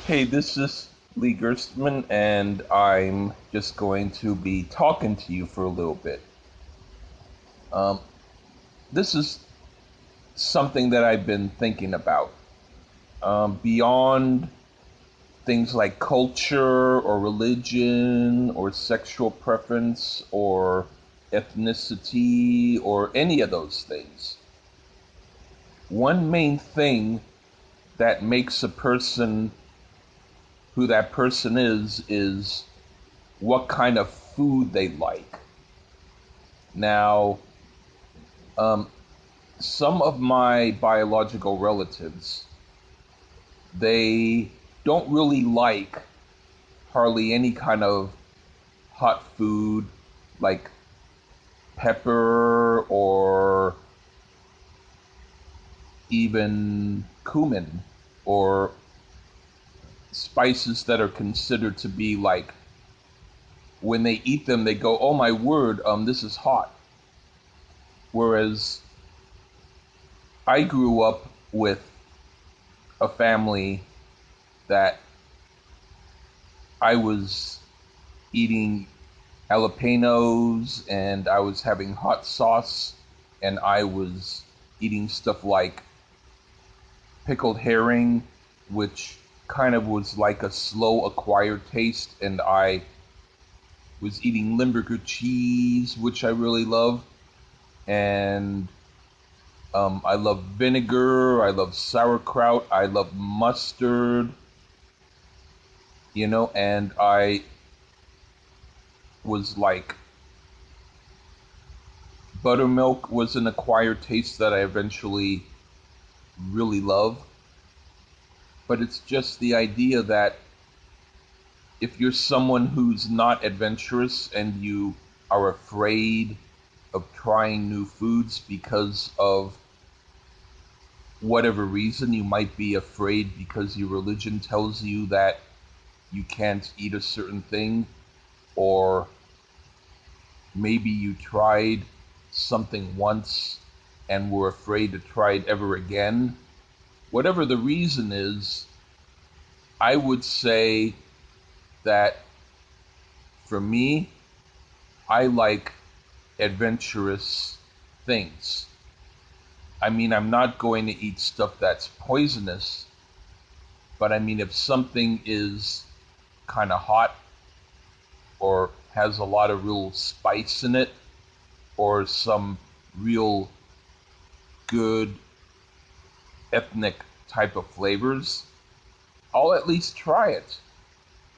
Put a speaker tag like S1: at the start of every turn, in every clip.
S1: Hey, this is Gerstmann, and I'm just going to be talking to you for a little bit. Um, this is something that I've been thinking about. Beyond things like culture or religion or sexual preference or ethnicity or any of those things, one main thing that makes a person who that person is what kind of food they like. Now, um, some of my biological relatives, they don't really like hardly any kind of hot food like pepper or even cumin or spices that are considered to be like when they eat them they go, oh my word, this is hot. Whereas I grew up with a family that I was eating jalapenos and I was having hot sauce and I was eating stuff like pickled herring, which kind of was like a slow acquired taste, and I was eating Limburger cheese, which I really love, and I love vinegar, I love sauerkraut, I love mustard, and I was like buttermilk was an acquired taste that I eventually really love. But it's just the idea that if you're someone who's not adventurous and you are afraid of trying new foods because of whatever reason, you might be afraid because your religion tells you that you can't eat a certain thing, or maybe you tried something once and were afraid to try it ever again. Whatever the reason is, I would say that for me, I like adventurous things. I mean, I'm not going to eat stuff that's poisonous, but I mean, if something is kind of hot or has a lot of real spice in it or some real good ethnic type of flavors, I'll at least try it.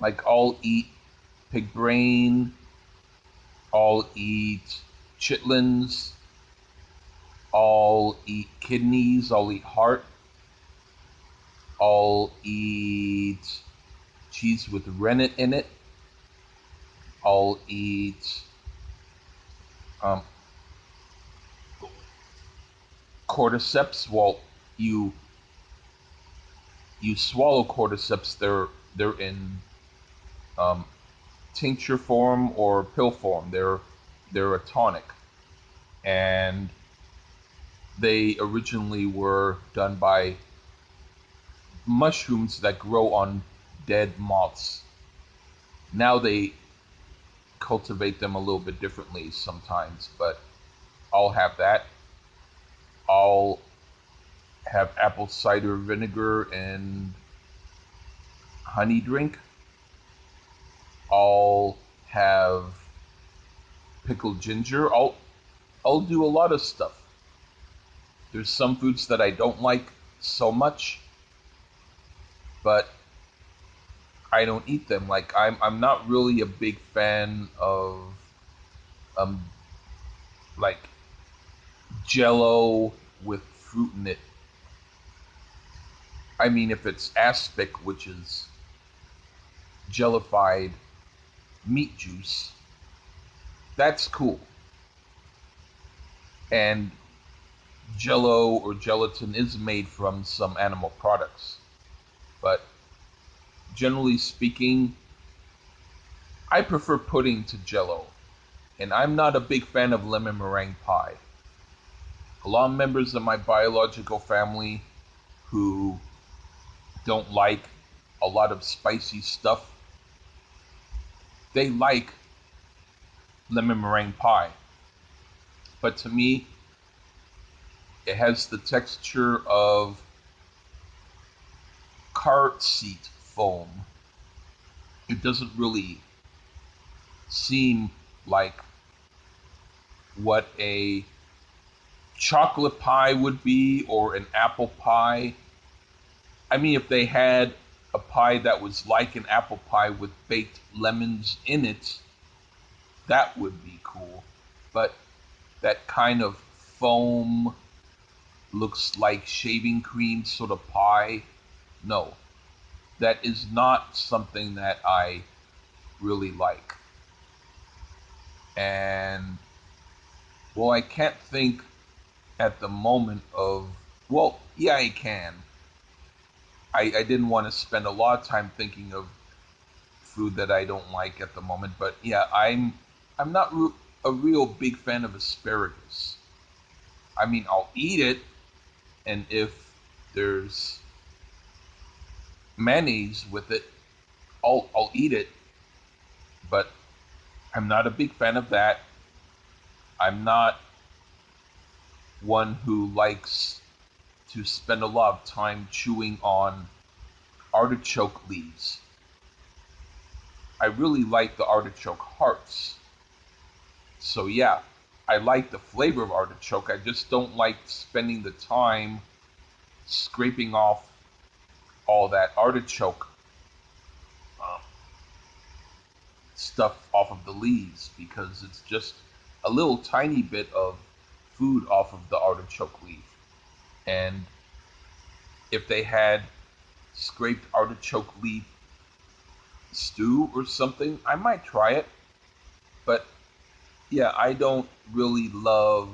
S1: Like, I'll eat pig brain, I'll eat chitlins, I'll eat kidneys, I'll eat heart, I'll eat cheese with rennet in it, I'll eat um, cordyceps. Well, you you swallow cordyceps. They're in um, tincture form or pill form. They're a tonic, and they originally were done by mushrooms that grow on dead moths. Now they cultivate them a little bit differently sometimes, but I'll have that. I'll have apple cider vinegar and honey drink. I'll have pickled ginger. I'll do a lot of stuff. There's some foods that I don't like so much, but I don't eat them. Like, I'm not really a big fan of um like Jello with fruit in it. I mean, if it's aspic, which is jellified meat juice, that's cool. And Jello or gelatin is made from some animal products. But generally speaking, I prefer pudding to Jello. And I'm not a big fan of lemon meringue pie. A lot of members of my biological family who don't like a lot of spicy stuff, they like lemon meringue pie. But to me, it has the texture of car seat foam. It doesn't really seem like what a chocolate pie would be or an apple pie. I mean, if they had a pie that was like an apple pie with baked lemons in it, that would be cool. But that kind of foam, looks like shaving cream sort of pie, no. That is not something that I really like. And, well, I can't think at the moment of, well, yeah, I can. I didn't want to spend a lot of time thinking of food that I don't like at the moment, but yeah, I'm not a real big fan of asparagus. I mean, I'll eat it, and if there's mayonnaise with it, I'll eat it, but I'm not a big fan of that. I'm not one who likes to spend a lot of time chewing on artichoke leaves. I really like the artichoke hearts. So yeah, I like the flavor of artichoke. I just don't like spending the time scraping off all that artichoke uh, stuff off of the leaves because it's just a little tiny bit of food off of the artichoke leaf. And if they had scraped artichoke leaf stew or something, I might try it. But yeah, I don't really love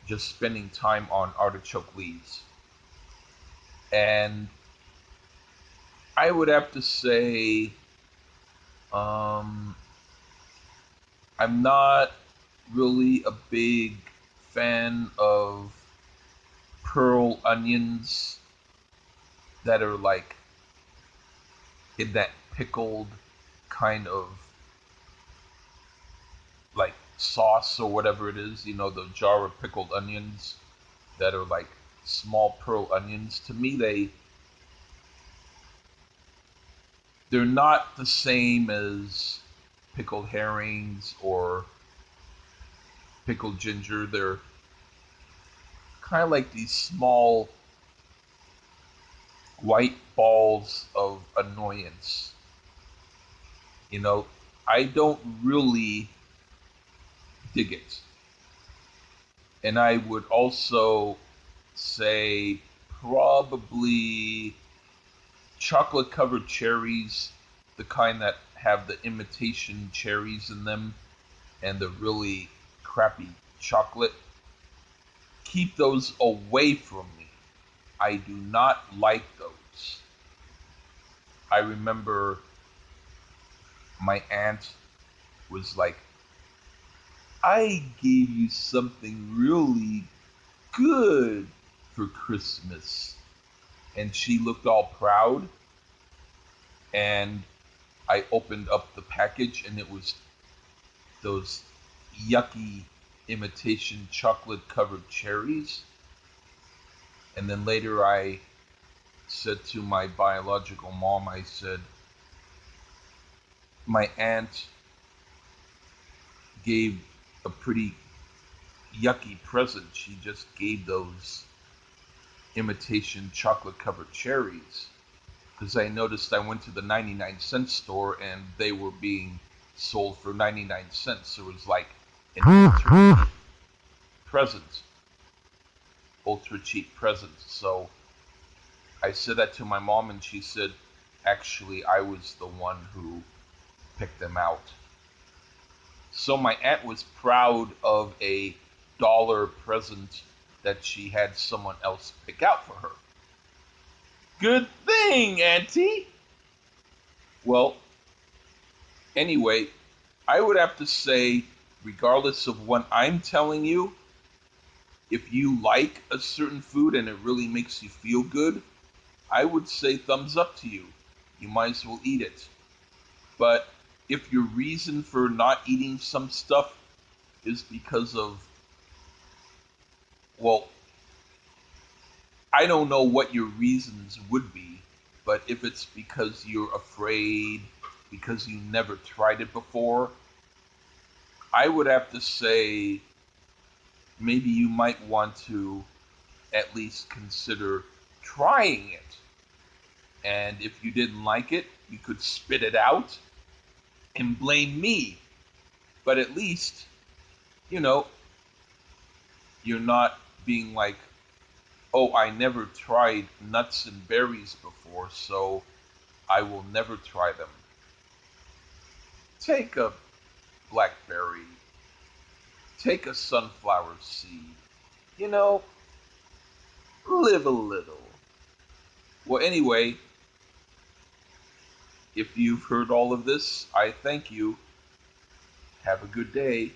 S1: just spending time on artichoke leaves. And I would have to say, um, I'm not really a big fan of pearl onions that are like in that pickled kind of like sauce or whatever it is, the jar of pickled onions that are like small pearl onions. To me, they're not the same as pickled herrings or pickled ginger. They're kind of like these small white balls of annoyance. You know, I don't really dig it. And I would also say probably chocolate covered cherries, the kind that have the imitation cherries in them and the really crappy chocolate. Keep those away from me. I do not like those. I remember my aunt was like, I gave you something really good for Christmas. And she looked all proud. And I opened up the package, and it was those yucky imitation chocolate covered cherries. And then later I said to my biological mom, I said, my aunt gave a pretty yucky present. She just gave those imitation chocolate covered cherries. Because I noticed I went to the 99-cent store and they were being sold for 99 cents. So it was like an ultra cheap present. Ultra cheap present. So I said that to my mom and she said, actually, I was the one who picked them out. So my aunt was proud of a dollar present that she had someone else pick out for her. Good thing, Auntie! Well, anyway, I would have to say, regardless of what I'm telling you, if you like a certain food and it really makes you feel good, I would say thumbs up to you. You might as well eat it. But if your reason for not eating some stuff is because of, well, I don't know what your reasons would be, but if it's because you're afraid, because you never tried it before, I would have to say maybe you might want to at least consider trying it. And if you didn't like it, you could spit it out and blame me. But at least, you know, you're not being like, oh, I never tried nuts and berries before, so I will never try them. Take a blackberry, take a sunflower seed, you know, live a little. Well, anyway, if you've heard all of this, I thank you. Have a good day.